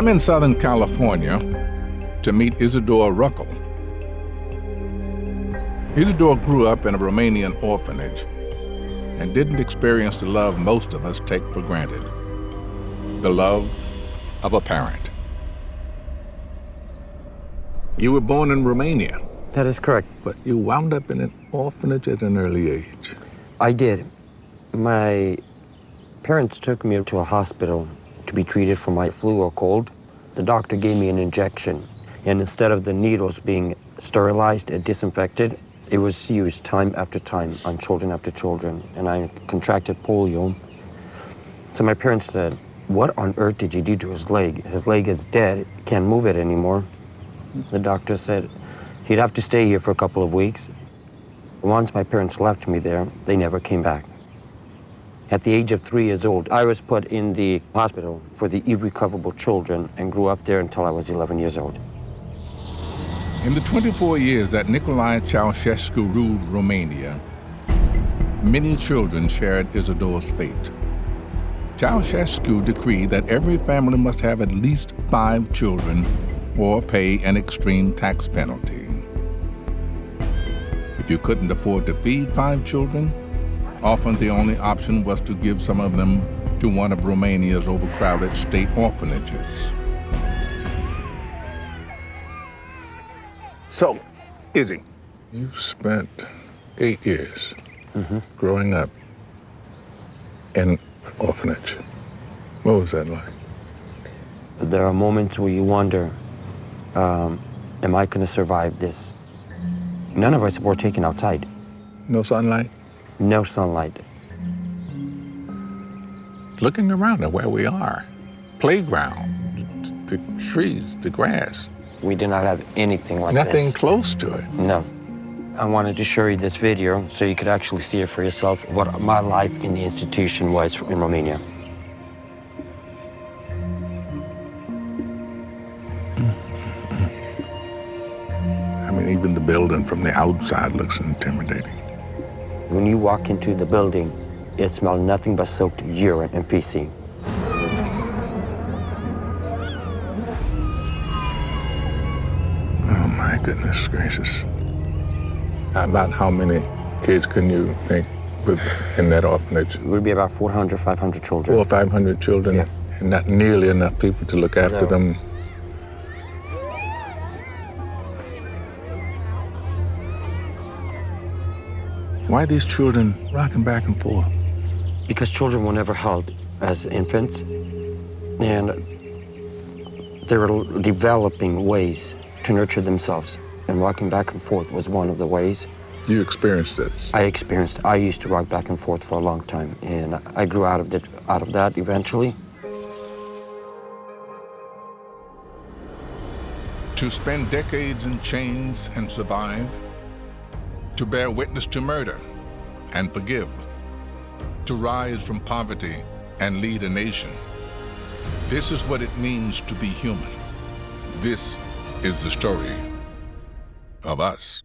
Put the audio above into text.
I'm in Southern California to meet Isidore Ruckel. Isidore grew up in a Romanian orphanage and didn't experience the love most of us take for granted, the love of a parent. You were born in Romania. That is correct. But you wound up in an orphanage at an early age. I did. My parents took me to a hospital to be treated for my flu or cold. The doctor gave me an injection, and instead of the needles being sterilized and disinfected, it was used time after time on children after children, and I contracted polio. So my parents said, "What on earth did you do to his leg? His leg is dead, can't move it anymore." The doctor said he'd have to stay here for a couple of weeks. Once my parents left me there, they never came back. At the age of 3 years old, I was put in the hospital for the irrecoverable children and grew up there until I was 11 years old. In the 24 years that Nikolai Ceausescu ruled Romania, many children shared Isidore's fate. Ceausescu decreed that every family must have at least 5 children or pay an extreme tax penalty. If you couldn't afford to feed 5 children, often the only option was to give some of them to one of Romania's overcrowded state orphanages. So, Izzy, you spent 8 years growing up in an orphanage. What was that like? There are moments where you wonder, am I going to survive this? None of us were taken outside. No sunlight? No sunlight. Looking around at where we are, playground, the trees, the grass. We did not have anything like Nothing this. close to it. No. I wanted to show you this video so you could actually see it for yourself, what my life in the institution was in Romania. I mean, even the building from the outside looks intimidating. When you walk into the building, it smelled nothing but soaked urine and feces. Oh, my goodness gracious. About how many kids can you think in that orphanage? It would be about 400, 500 children. 400 or 500 children, Yeah. and not nearly enough people to look after No. them. Why are these children rocking back and forth? Because children were never held as infants, and they were developing ways to nurture themselves, and walking back and forth was one of the ways. You experienced this. I used to rock back and forth for a long time, and I grew out of that eventually. To spend decades in chains and survive, to bear witness to murder and forgive, to rise from poverty and lead a nation. This is what it means to be human. This is the story of us.